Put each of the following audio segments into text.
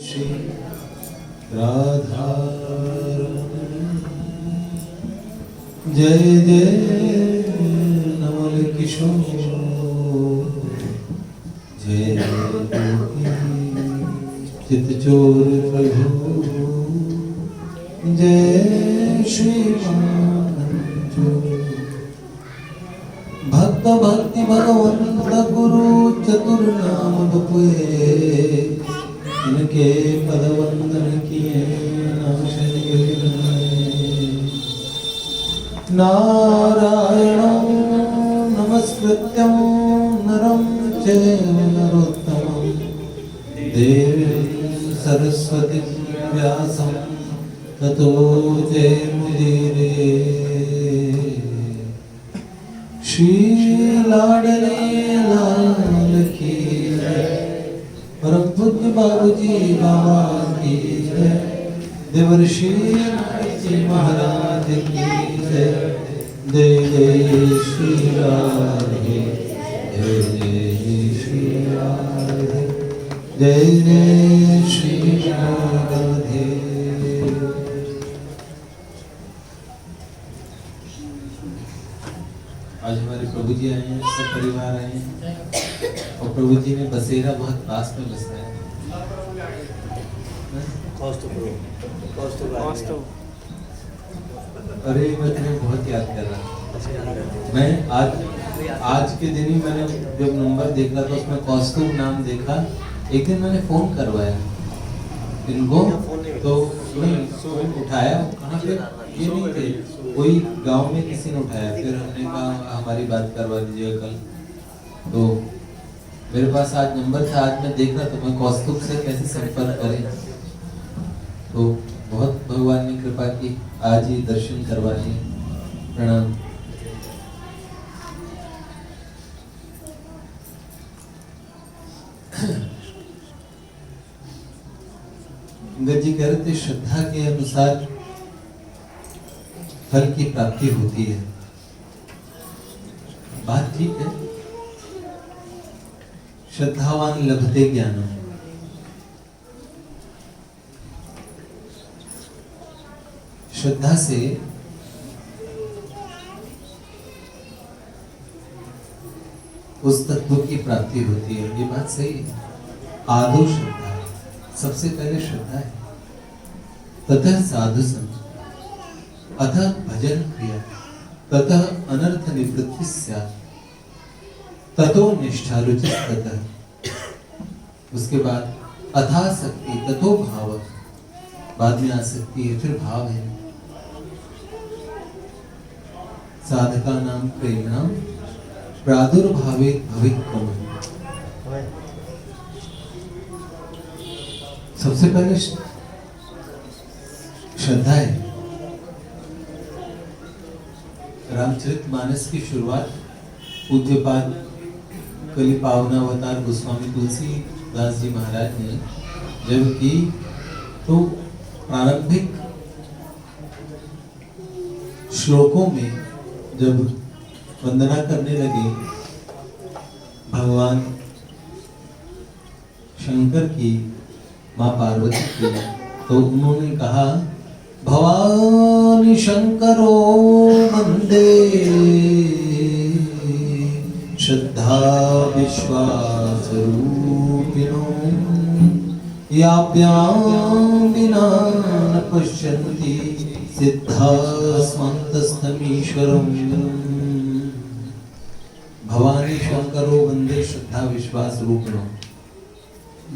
श्री राधा जय जय नवल किशोर जय चित चोर प्रभु जय श्री भक्त भक्ति भगवंत गुरु चतुर्नाम बपुए इनके पद वंदन किए नाम नारायणं नमस्कृत्यं नरं चैव नरोत्तमं देवीं सरस्वतीं व्यासं ततो जयमुदीरये श्री लाडले लाल की परम पूज्य बाबूजी बाबा की जय देवर्षि महाराज की जय जय जय श्री राधे जय जय श्री राधे जय जय श्री राधे। आज हमारे प्रभु जी आए हैं, सब परिवार आए हैं और प्रभु जी ने बसेरा बहुत पास में बसाया। अरे मैं तुम्हें बहुत याद कर रहा। मैं आज के दिन ही मैंने जब नंबर देखा तो उसमें कौस्तुभ नाम देखा। एक दिन मैंने फोन करवाया इनको तो फोन उठाया, कहाँ पे ये नहीं थे, कोई गांव में किसी ने उठाया। फिर हमने कहा हमारी बात करवा दीजिएगा कल। तो मेरे पास आज नंबर था, आज मैं देख रहा तो मैं कौस्तुभ से कैसे संपर्क करें। तो बहुत भगवान ने कृपा की, आज ही दर्शन करवा दिए। प्रणाम। जी कह रहे थे श्रद्धा के अनुसार फल की प्राप्ति होती है। बात ठीक है, श्रद्धावान लभते ज्ञानम। श्रद्धा से उस तत्व की प्राप्ति होती है, ये बात सही है। आदो श्रद्धा है, सबसे पहले श्रद्धा है, ततः साधु संग, अतः भजन क्रिया, ततः अनर्थ निवृत्ति स्यात्, ततो निष्ठा रुचि, ततः उसके बाद अथासक्ति, ततो भाव, बाद में आसक्ति है, फिर भाव है। साधका नाम प्रेमणाम प्रादुर्भावे भविक्कम। सबसे पहले श्रद्धा है। रामचरितमानस की शुरुआत पूज्यपाद कलि पावनावतार गोस्वामी तुलसीदास जी महाराज ने जब की तो प्रारंभिक श्लोकों में जब वंदना करने लगे भगवान शंकर की, माँ पार्वती की, तो उन्होंने कहा भवानी शंकरो वंदे श्रद्धा विश्वास रूपिणो याभ्यां विना न पश्यन्ति सिद्धा स्मन्तस्तमीश्वरम्। भवानी शंकरो वंदे श्रद्धा विश्वास रूपिणो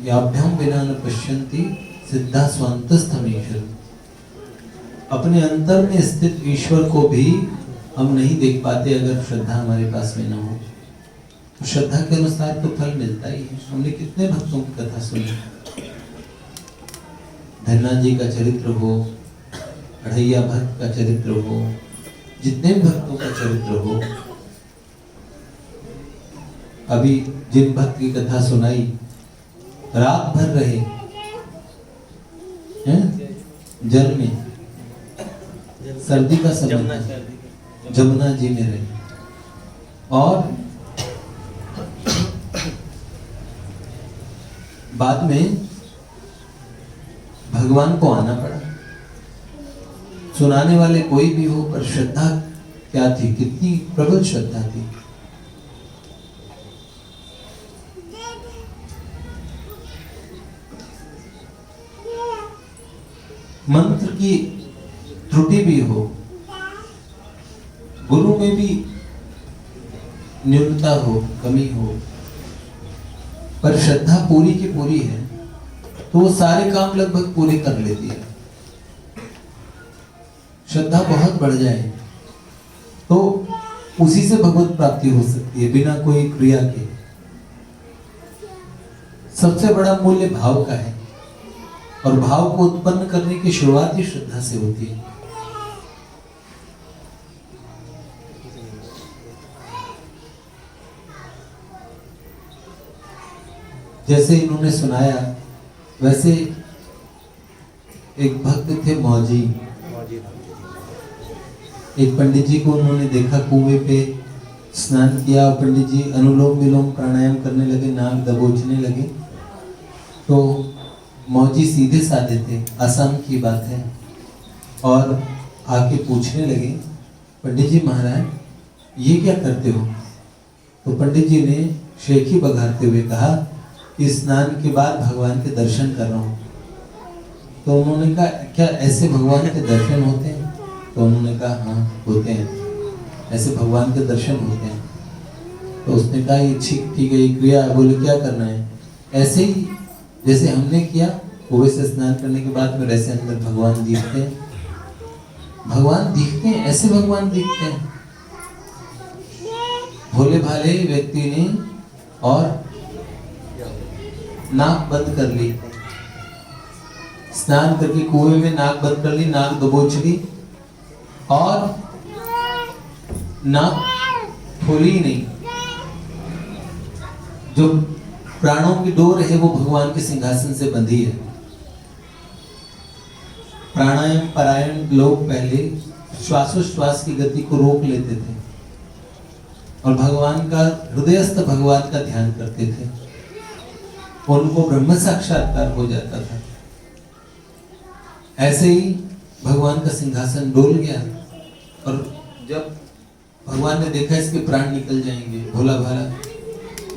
याभ्यां विना न पश्यन्ति सिद्धा स्वान्तस्थमीश्वरम्। अपने अंतर में स्थित ईश्वर को भी हम नहीं देख पाते अगर श्रद्धा हमारे पास में न हो। तो श्रद्धा के अनुसार तो फल मिलता ही है। हमने कितने भक्तों की कथा सुनी, धन्ना जी का चरित्र हो, अढ़ैया भक्त का चरित्र हो, जितने भक्तों का चरित्र हो। अभी जिन भक्त की कथा सुनाई, रात भर रहे हैं जल में, सर्दी का समय जमुना जी में रहे और बाद में भगवान को आना पड़ा। सुनाने वाले कोई भी हो, पर श्रद्धा क्या थी, कितनी प्रबल श्रद्धा थी। मंत्र की त्रुटि भी हो, गुरु में भी न्यूनता हो, कमी हो, पर श्रद्धा पूरी की पूरी है तो वो सारे काम लगभग पूरे कर लेती है। श्रद्धा बहुत बढ़ जाए तो उसी से भगवत प्राप्ति हो सकती है, बिना कोई क्रिया के। सबसे बड़ा मूल्य भाव का है, और भाव को उत्पन्न करने की शुरुआत ही श्रद्धा से होती है। जैसे इन्होंने सुनाया, वैसे एक भक्त थे मौजी। एक पंडित जी को उन्होंने देखा कुएं पे स्नान किया, पंडित जी अनुलोम विलोम प्राणायाम करने लगे, नाक दबोचने लगे। तो मौजी सीधे साधे थे, आसान की बात है, और आके पूछने लगे, पंडित जी महाराज ये क्या करते हो? तो पंडित जी ने शेखी बघारते हुए कहा कि स्नान के बाद भगवान के दर्शन कर रहा हूँ। तो उन्होंने कहा क्या ऐसे भगवान के दर्शन होते हैं? तो उन्होंने कहा हाँ होते हैं, ऐसे भगवान के दर्शन होते हैं। तो उसने कहा ये ठीक है, ये क्रिया है। बोले क्या करना है? ऐसे ही जैसे हमने किया, कुएं से स्नान करने के बाद में ऐसे अंदर भगवान दिखते हैं, भगवान दिखते हैं, ऐसे भगवान दिखते हैं। भोले भाले व्यक्ति ने और नाक बंद कर ली, स्नान करके कुएं में नाक बंद कर ली, नाक दबोच ली, और नाक खोली ही नहीं। जो प्राणों की डोर है वो भगवान के सिंहासन से बंधी है। प्राणायाम परायण लोग पहले श्वासोश्वास की गति को रोक लेते थे और भगवान का, हृदयस्थ भगवान का ध्यान करते थे, उनको ब्रह्म साक्षात्कार हो जाता था। ऐसे ही भगवान का सिंहासन डोल गया, और जब भगवान ने देखा इसके प्राण निकल जाएंगे, भोला भाला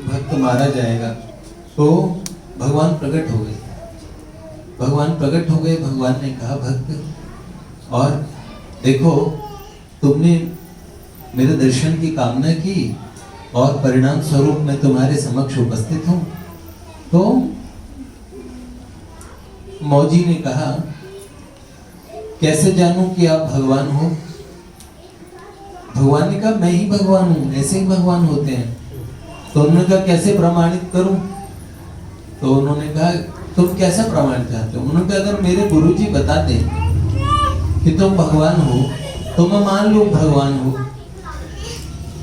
भक्त मारा जाएगा, तो भगवान प्रकट हो गए। भगवान प्रकट हो गए, भगवान ने कहा भक्त, और देखो तुमने मेरे दर्शन की कामना की और परिणाम स्वरूप मैं तुम्हारे समक्ष उपस्थित हूं। तो मौजी ने कहा कैसे जानूं कि आप भगवान हो? भगवान ने कहा मैं ही भगवान हूं, ऐसे ही भगवान होते हैं। तो उन्होंने कहा कैसे प्रमाणित करूं? तो उन्होंने कहा तुम कैसा प्रमाण चाहते हो? उन्होंने कहा अगर मेरे गुरुजी बता दें कि तुम भगवान हो तो मैं मान लूं भगवान हो।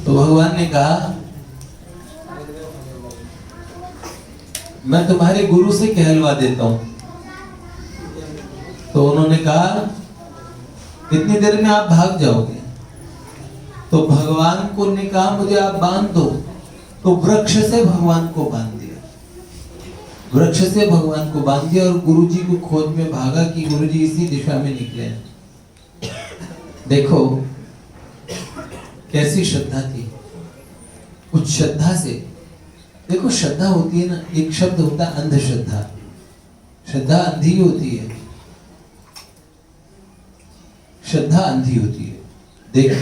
तो भगवान ने कहा मैं तुम्हारे गुरु से कहलवा देता हूं। तो उन्होंने कहा इतनी देर में आप भाग जाओगे। तो भगवान को ने कहा मुझे आप बांध दो। तो वृक्ष से भगवान को बांध दिया, वृक्ष से भगवान को बांध दिया, और गुरुजी को खोज में भागा कि गुरुजी इसी दिशा में निकले हैं। देखो कैसी श्रद्धा थी, उस श्रद्धा से। देखो श्रद्धा होती है ना, एक शब्द होता है अंधश्रद्धा। श्रद्धा अंधी होती है, श्रद्धा अंधी होती है। देख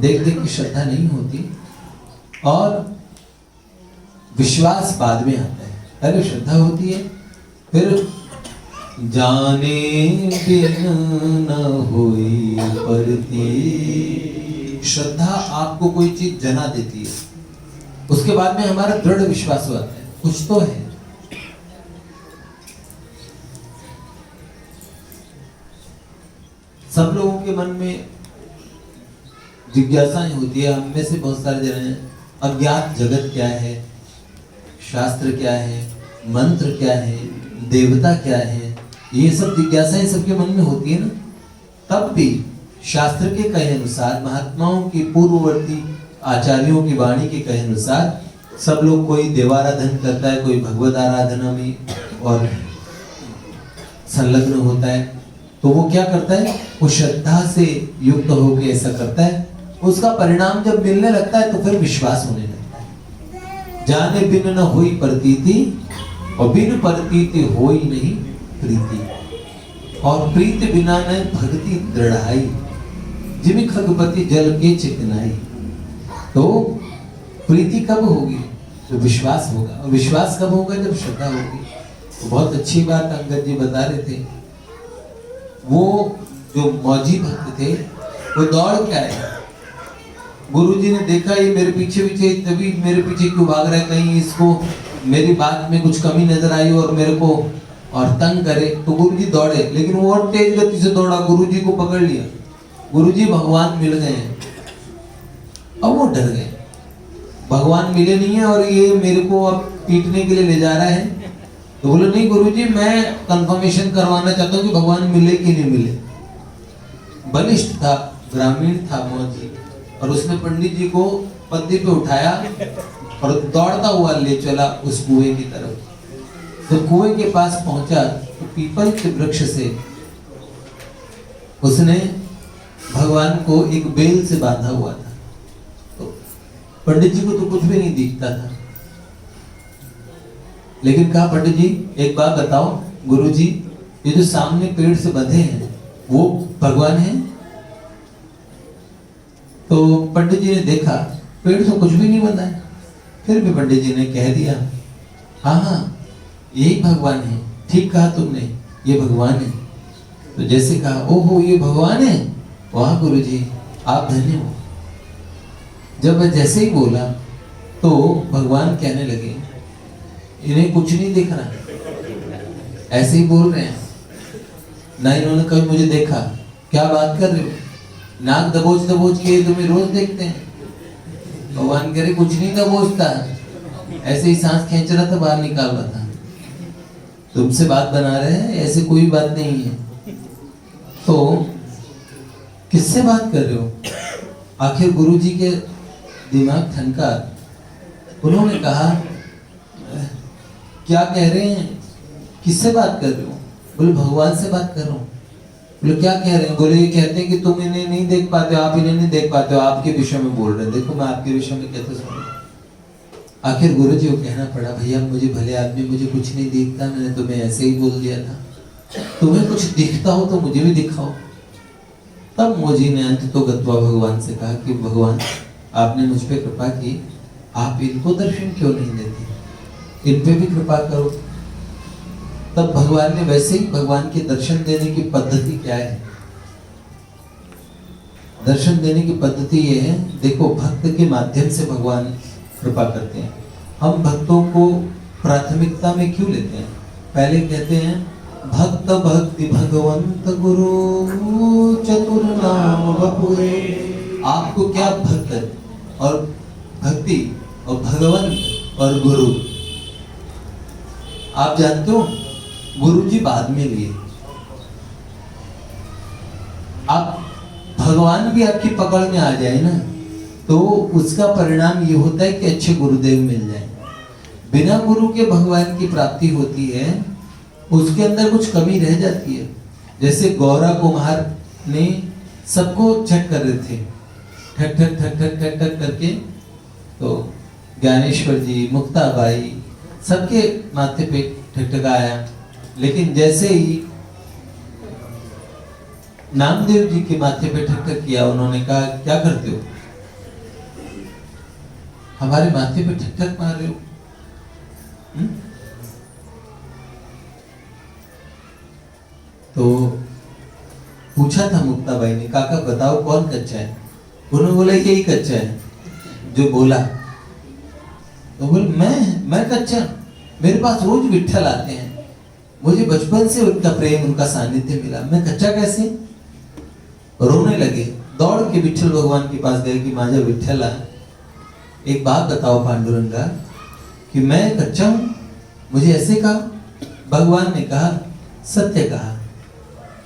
देख की श्रद्धा नहीं होती, और विश्वास बाद में आता है। पहले श्रद्धा होती है, फिर जाने बिन न होई परती। श्रद्धा आपको कोई चीज जना देती है, उसके बाद में हमारा दृढ़ विश्वास होता है कुछ तो है। सब लोगों के मन में जिज्ञासाएं होती है। हम में से बहुत सारे जन हैं अज्ञात जगत क्या है, शास्त्र क्या है, मंत्र क्या है, देवता क्या है, ये सब जिज्ञासाएं सबके मन में होती है ना। तब भी शास्त्र के कहे अनुसार, महात्माओं की पूर्ववर्ती आचार्यों की वाणी के कहे अनुसार, सब लोग कोई देवाराधन करता है, कोई भगवत आराधना में, और संलग्न होता है तो वो क्या करता है, वो श्रद्धा से युक्त होकर ऐसा करता है, उसका परिणाम जब मिलने लगता है तो फिर विश्वास होने लगता है। जाने बिन न होई प्रतीति और बिन प्रतीति होई नहीं प्रीति, और प्रीति बिना न भक्ति दृढ़ाई, जिमि खगपति जल के चिकनाई। तो प्रीति कब होगी, तो विश्वास होगा, और विश्वास कब होगा, जब श्रद्धा होगी। तो बहुत अच्छी बात अंगद जी बता रहे थे, वो जो मौजी भक्त थे वो दौड़ के आए, गुरुजी ने देखा ये मेरे पीछे पीछे, तभी मेरे पीछे क्यों भाग रहा है, कहीं इसको मेरी बात में कुछ कमी नजर आई और मेरे को और तंग करे। तो गुरुजी दौड़े, लेकिन वो और तेज गति से दौड़ा, गुरुजी को पकड़ लिया, गुरुजी भगवान मिल गए हैं। अब वो डर गए, भगवान मिले नहीं है और ये मेरे को अब पीटने के लिए ले जा रहा है। तो बोले नहीं गुरुजी, मैं कंफर्मेशन करवाना चाहता हूँ कि भगवान मिले कि नहीं मिले। बलिष्ठ था, ग्रामीण था मौजी, और उसने पंडित जी को पत्ती पे उठाया और दौड़ता हुआ ले चला उस कुएं की तरफ। तो कुएं के पास पहुंचा तो पीपल के वृक्ष से उसने भगवान को एक बेल से बांधा हुआ था। तो पंडित जी को तो कुछ भी नहीं दिखता था, लेकिन कहा पंडित जी एक बात बताओ, गुरुजी ये जो सामने पेड़ से बंधे हैं वो भगवान हैं? तो पंडित जी ने देखा पेड़ तो कुछ भी नहीं बंधा है, फिर भी पंडित जी ने कह दिया हाँ हाँ यही भगवान है, ठीक कहा तुमने, ये भगवान है। तो जैसे कहा ओहो ये भगवान है, वाह गुरुजी आप धन्य हो। जब वह जैसे ही बोला तो भगवान कहने लगे इन्हें कुछ नहीं दिख रहा, ऐसे ही बोल रहे हैं ना, इन्होंने कभी मुझे देखा, क्या बात कर रहे हो, नाक दबोच दबोच के तुम्हें रोज देखते हैं। भगवान कह रहे कुछ नहीं दबोचता, ऐसे ही सांस खींच रहा था, बाहर निकाल रहा था, तुमसे बात बना रहे हैं, ऐसे कोई बात नहीं है। तो किससे बात कर रहे हो? आखिर गुरुजी के दिमाग ठनका, उन्होंने कहा क्या कह रहे हैं, किससे बात कर रहे हो? बोले भगवान से बात कर रहा हूँ। बोले क्या कह रहे हैं? बोले ये कहते हैं कि तुम इन्हें नहीं देख पाते हो, आप इन्हें नहीं देख पाते हो, आपके विषय में बोल रहे हैं। देखो मैं आपके विषय में कहते सुन, आखिर गुरुजी को कहना पड़ा भैया मुझे भले आदमी, मुझे कुछ नहीं दिखता, मैंने तुम्हें ऐसे ही बोल दिया था, तुम्हें कुछ दिखता हो तो मुझे भी दिखाओ। तब मौजी ने अंत तो गत्वा भगवान से कहा कि भगवान आपने मुझ पे कृपा की, आप इनको दर्शन क्यों नहीं देते, इन पे भी कृपा करो। तब भगवान ने वैसे ही, भगवान के दर्शन देने की पद्धति क्या है? दर्शन देने की पद्धति ये है, देखो भक्त के माध्यम से भगवान कृपा करते हैं। हम भक्तों को प्राथमिकता में क्यों लेते हैं? पहले कहते हैं भक्त भक्ति भगवंत गुरु चतुर नाम बपुए। आपको क्या भक्त और भक्ति और भगवंत और गुरु, आप जानते हो गुरुजी बाद में लिए, आप भगवान भी आपकी पकड़ में आ जाए ना तो उसका परिणाम ये होता है कि अच्छे गुरुदेव मिल जाए। बिना गुरु के भगवान की प्राप्ति होती है, उसके अंदर कुछ कमी रह जाती है। जैसे गौरा कुम्हार ने सबको चेक कर रहे थे, ठक ठक ठक ठक ठक ठक करके, तो ज्ञानेश्वर जी, मुक्ताबाई, सबके माथे पे ठकठकाया, लेकिन जैसे ही नामदेव जी के माथे पे ठक किया, उन्होंने कहा क्या करते हो, हमारे माथे पे ठक मार रहे हो? तो पूछा था मुक्ताबाई ने, काका बताओ कौन कच्चा है? उन्होंने बोला यही कच्चा है जो बोला। तो बोले मैं कच्चा, मेरे पास रोज विट्ठल आते हैं, मुझे बचपन से उनका प्रेम, उनका सानिध्य मिला, मैं कच्चा कैसे? रोने लगे, दौड़ के विट्ठल भगवान के पास गए कि माझा विट्ठला, एक बात बताओ पांडुरंगा कि मैं कच्चा हूं, मुझे ऐसे कहा। भगवान ने कहा सत्य कहा,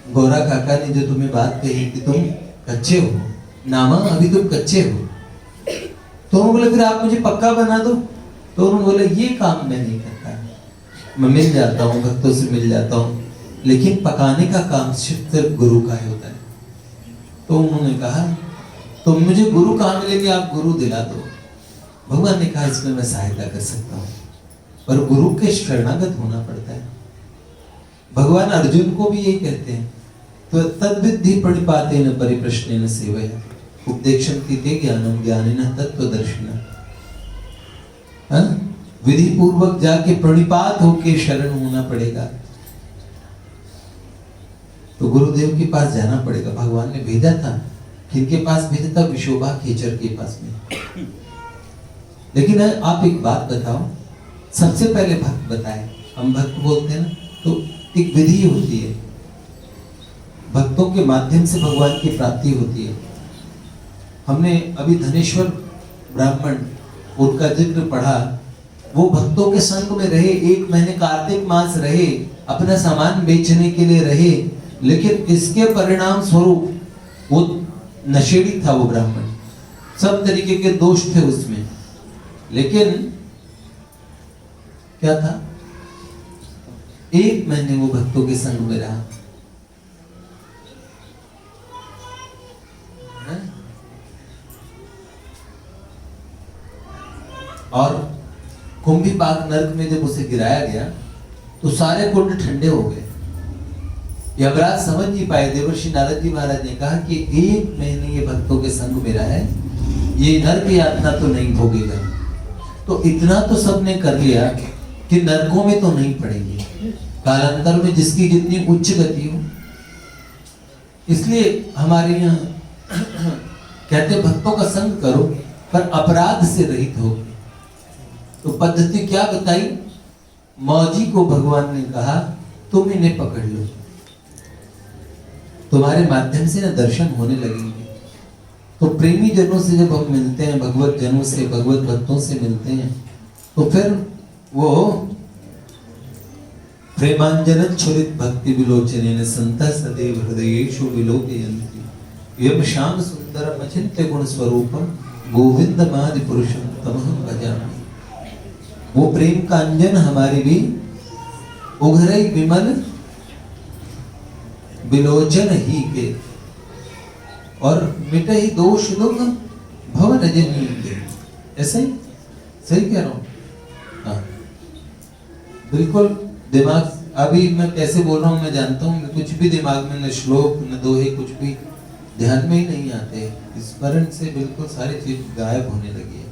गोरा काका ने जो तुम्हें बात कही कि तुम कच्चे हो, नामा अभी तुम कच्चे हो। तो उन्होंने बोले फिर आप मुझे पक्का बना दो। तो उन्होंने बोले ये काम मैं नहीं करता, मैं मिल जाता हूँ, भक्तों से मिल जाता हूँ, लेकिन पकाने का काम सिर्फ गुरु का ही होता है। तो उन्होंने कहा तो मुझे गुरु कहाँ मिलेंगे, आप गुरु दिला दो। भगवान ने कहा इसमें मैं सहायता कर सकता हूँ, पर गुरु के शरणागत होना पड़ता है। भगवान अर्जुन को भी यही कहते हैं, तो तद्विद्धि प्रणिपातेन परिप्रश्नेन सेवया उपदेक्षन्ति ते ज्ञानम ज्ञानिनः तत्त्वदर्शिनः। विधि पूर्वक जाके प्रणिपात होके शरण होना पड़ेगा, तो गुरुदेव के पास जाना पड़ेगा। भगवान ने भेजा था, किनके पास भेजा था? विशोभा खेचर के पास में। लेकिन आप एक बात बताओ, सबसे पहले भक्त बताए, हम भक्त बोलते हैं ना, तो एक विधि होती है, भक्तों के माध्यम से भगवान की प्राप्ति होती है। हमने अभी धनेश्वर ब्राह्मण उनका जिक्र पढ़ा, वो भक्तों के संग में रहे, 1 महीने कार्तिक मास रहे, अपना सामान बेचने के लिए रहे, लेकिन इसके परिणाम स्वरूप वो नशेड़ी था वो ब्राह्मण, सब तरीके के दोष थे उसमें, लेकिन क्या था? 1 महीने वो भक्तों के संग में रहा। और कुंभीपाक नरक में जब उसे गिराया गया तो सारे कुंड ठंडे हो गए। यमराज समझ नहीं पाए। देवर्षि नारद जी महाराज ने कहा कि 1 महीने ये भक्तों के संग में रहा है, ये नरक यातना तो नहीं भोगेगा। तो इतना तो सबने कर लिया कि नरकों में तो नहीं पड़ेंगे, कालांतर में जिसकी जितनी उच्च गति हो। इसलिए हमारे यहाँ कहते भक्तों का संग करो पर अपराध से रहित हो। तो पद्धति क्या बताई? मौजी को भगवान ने कहा तुम इन्हें पकड़ लो, तुम्हारे माध्यम से ना दर्शन होने लगेंगे। तो प्रेमी जनों से जब हम मिलते हैं, भगवत जनों से, भगवत भक्तों से मिलते हैं, तो फिर वो प्रेमांजन छुरित भक्ति विलोचनेन संतः सदैव हृदयेषु विलोकयन्ति यम श्याम सुंदरम अचिंत्य गुण स्वरूपम गोविंदमादि पुरुषम तमहं भजामि। वो प्रेम का अंजन हमारी भी उघरई विमल विलोचन ही के, और मिटे ही दोष दुख भव रजनी के। ऐसे ही सही कह रहा हूं? हाँ बिल्कुल। दिमाग अभी मैं कैसे बोल रहा हूँ मैं जानता हूँ, कुछ भी दिमाग में न श्लोक न दोहे कुछ भी ध्यान में ही नहीं आते। स्मरण से बिल्कुल सारी चीज गायब होने लगी है।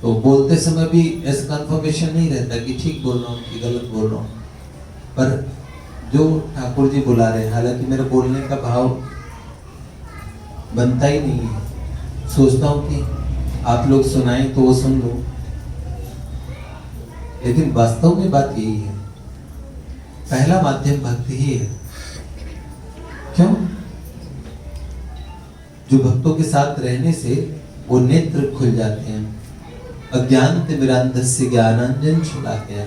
तो बोलते समय भी ऐसा कंफर्मेशन नहीं रहता कि ठीक बोल रहा हूँ कि गलत बोल रहा हूँ। पर जो ठाकुर जी बुला रहे हैं, हालांकि मेरे बोलने का भाव बनता ही नहीं है, सोचता हूँ कि आप लोग सुनाएं तो वो सुन लो, लेकिन वास्तव में बात यही है, पहला माध्यम भक्ति ही है। क्यों? जो भक्तों के साथ रहने से वो नेत्र खुल जाते हैं। अज्ञान तिमिरांधस्य ज्ञानांजन छलाकया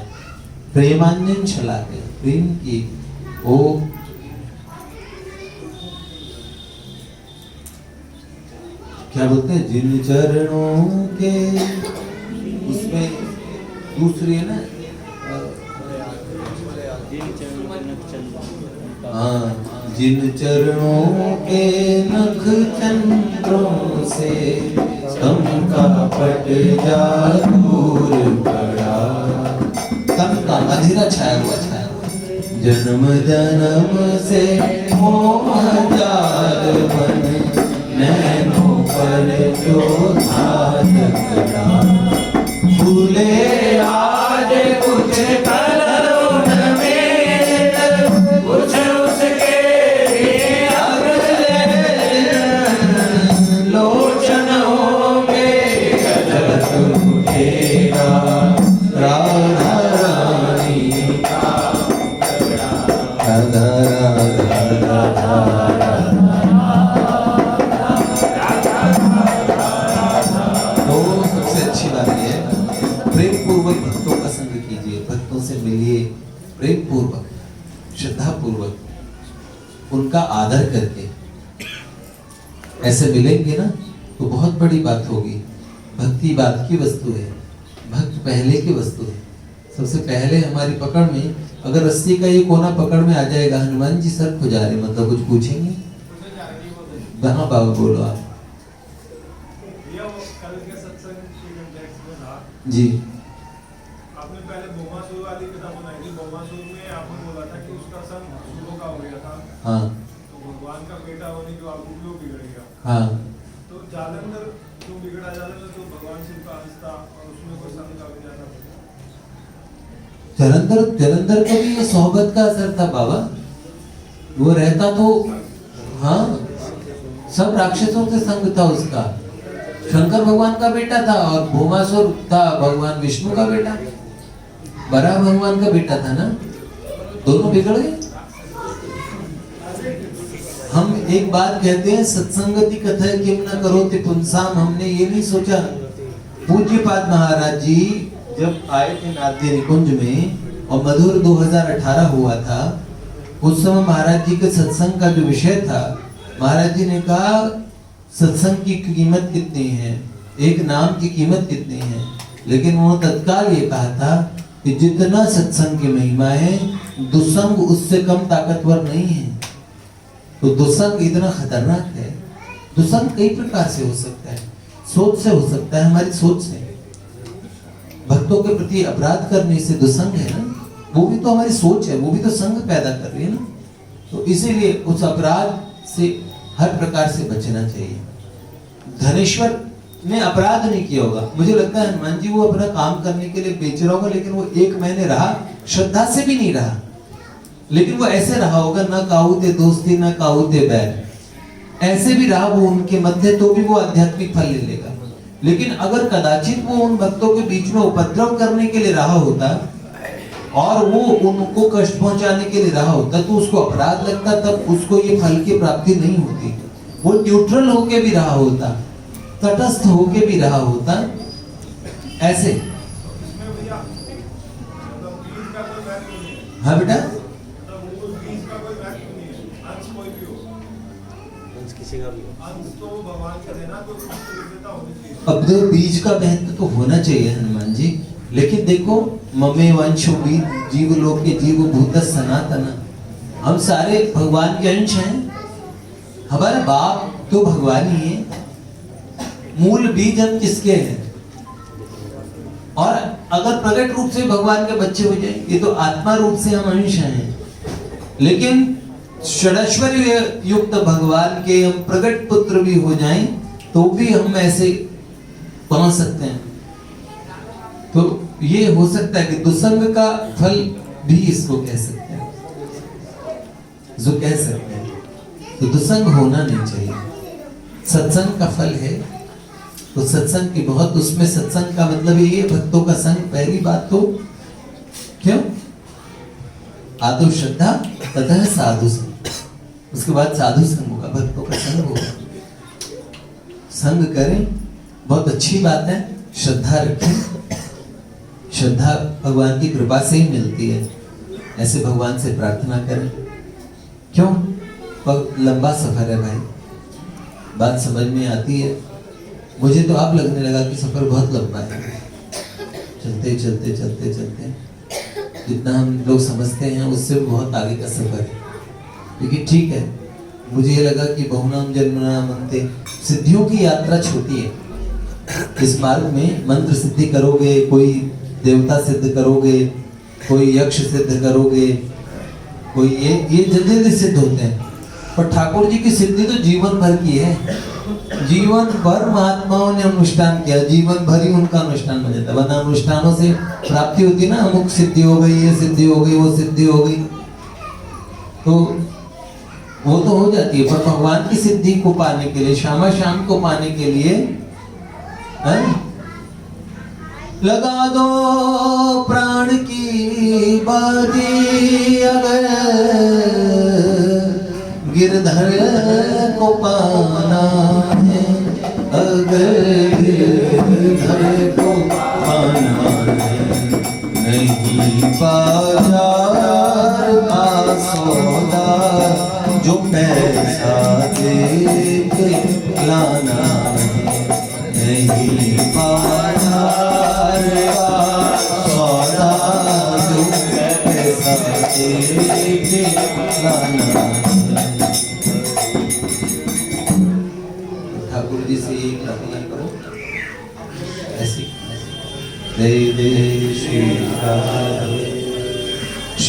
प्रेमांजन छलाकया, प्रेम की वो क्या बोलते हैं, जिन चरणों के, उसमें दूसरी है ना, हाँ, जिन चरणों के नख चंद्रों से तम का पट जा दूर पड़ा, तम का अंधेरा छाया हुआ जन्म जन्म से मोह जाल बन नैनों पर जो धात करा, फूले आज कुछ कलरों में कुछ उसके अगले लोचनों में गजब उठेगा राधा रानी का राधा राधा राधा। तो सबसे अच्छी बात यह है, प्रेम पूर्वक भक्तों का संग कीजिए, भक्तों से मिलिए, प्रेम पूर्वक, श्रद्धा पूर्वक, उनका आदर करके ऐसे मिलेंगे ना तो बहुत बड़ी बात होगी। भक्ति बात की वस्तु है, भक्त पहले की वस्तु है। सबसे पहले हमारी पकड़ में अगर रस्सी का ये कोना पकड़ में आ जाएगा, हनुमान जी सर पुजारी मतलब कुछ पूछेंगे? हाँ बाबा बोलो आप। जी आपने पहले बोमासुर वाली किताब बनाई थी। बोमासुर में आपने बोला था कि उसका संग असुरों का हो गया था। हाँ। तो भगवान का बेटा होने के बावजूद भी वो बिगड़ गया। हाँ। तो जालंधर क्यों बिगड़ा? जालंधर तो भगवान शिव का अंश था और उसमें कोई संग का भी जाता जलंधर का भी ये सोहबत का असर था बाबा। वो रहता तो हाँ सब राक्षसों से संग था उसका। शंकर भगवान का बेटा था और भौमासुर था भगवान विष्णु का बेटा, बराह भगवान का बेटा था ना। दोनों बिगड़ गए। हम एक बात कहते हैं, सत्संगति कथा किम न करो ते पुंसाम। हमने ये नहीं सोचा। पूज्यपाद महाराज जी जब आए थे नाट्य निकुंज में और मधुर 2018 हुआ था, उस समय महाराज जी के सत्संग का जो विषय था, महाराज जी ने कहा सत्संग की कीमत कितनी है, एक नाम की कीमत कितनी है। लेकिन उन्होंने तत्काल ये कहा था कि जितना सत्संग की महिमा है, दुसंग उससे कम ताकतवर नहीं है। तो दुसंग इतना खतरनाक है। दुसंग कई प्रकार से हो सकता है। सोच से हो सकता है, हमारी सोच से। भक्तों के प्रति अपराध करने से दुसंग है ना, वो भी तो हमारी सोच है, वो भी तो संग पैदा कर रही है ना। तो इसीलिए उस अपराध से हर प्रकार से बचना चाहिए। धनेश्वर ने अपराध नहीं किया होगा। मुझे लगता है हनुमान जी वो अपना काम करने के लिए बेच रहा होगा, लेकिन वो 1 महीने रहा, श्रद्धा से भी नहीं रहा। लेकिन वो ऐसे रहा होगा, ना काहुते दोस्ती ना काहुते बैर, ऐसे भी रहा वो उनके मध्य, तो भी वो आध्यात्मिक फल ले लेगा। लेकिन अगर कदाचित वो उन भक्तों के बीच में उपद्रव करने के लिए रहा होता और वो उनको कष्ट पहुंचाने के लिए रहा होता, तो उसको अपराध लगता, तब उसको ये फल की प्राप्ति नहीं होती। वो न्यूट्रल होके भी रहा होता, तटस्थ होके भी रहा होता, ऐसे। हाँ बेटा, अब देखो बीज का महत्व तो होना चाहिए हनुमान जी, लेकिन देखो ममे वंशो बीज जीव लोक के जीव भूत सनातन। हम सारे भगवान के अंश हैं। हमारे बाप तो भगवान ही है। मूल बीज हम किसके हैं? और अगर प्रकट रूप से भगवान के बच्चे हो जाए, ये तो आत्मा रूप से हम अंश हैं। लेकिन षडैश्वर्य युक्त भगवान के हम प्रकट पुत्र भी हो जाएं, तो भी हम ऐसे पहुंच सकते हैं। तो ये हो सकता है कि दुसंग का फल भी इसको कह सकते हैं, जो कह सकते हैं। तो दुसंग होना नहीं चाहिए। सत्संग का फल है, तो सत्संग की बहुत, उसमें सत्संग का मतलब ये है भक्तों का संग। पहली बात तो क्यों आदो श्रद्धा तथा साधु संग, उसके बाद साधु संग होगा, भक्तों का संग होगा। संग करें, बहुत अच्छी बात है। श्रद्धा रखें, श्रद्धा भगवान की कृपा से ही मिलती है। ऐसे भगवान से प्रार्थना करें। क्यों? बहुत लंबा सफर है भाई, बात समझ में आती है। मुझे तो आप लगने लगा कि सफर बहुत लंबा है। चलते चलते चलते चलते जितना हम लोग समझते हैं उससे भी बहुत आगे का सफर है। लेकिन ठीक है, मुझे ये लगा कि बहुनाम जन्मनाम अंते, सिद्धियों की यात्रा छोटी है। इस मार्ग में मंत्र सिद्धि करोगे, कोई देवता सिद्ध करोगे, कोई यक्ष सिद्ध करोगे, कोई ये जल्दी जल्दी सिद्ध होते हैं। पर ठाकुर जी की सिद्धि तो जीवन भर की है। जीवन भर महात्माओं ने अनुष्ठान किया, जीवन भर ही उनका अनुष्ठान हो जाता है। वरना अनुष्ठानों से प्राप्ति होती ना, अमुक सिद्धि हो गई, ये सिद्धि हो गई, वो सिद्धि हो गई, तो वो तो हो जाती है। पर भगवान की सिद्धि को पाने के लिए, श्यामा श्याम को पाने के लिए लगा दो प्राण की बाजी, अगर गिरधर को पाना है, अगर गिरधर को पाना है। नहीं बाजार का सौदा जो पैसा दे के लाना है। नहीं बाजार का सौदा जो पैसा जल्दी से एक प्रार्थना करो ऐसी जय जय श्री राधे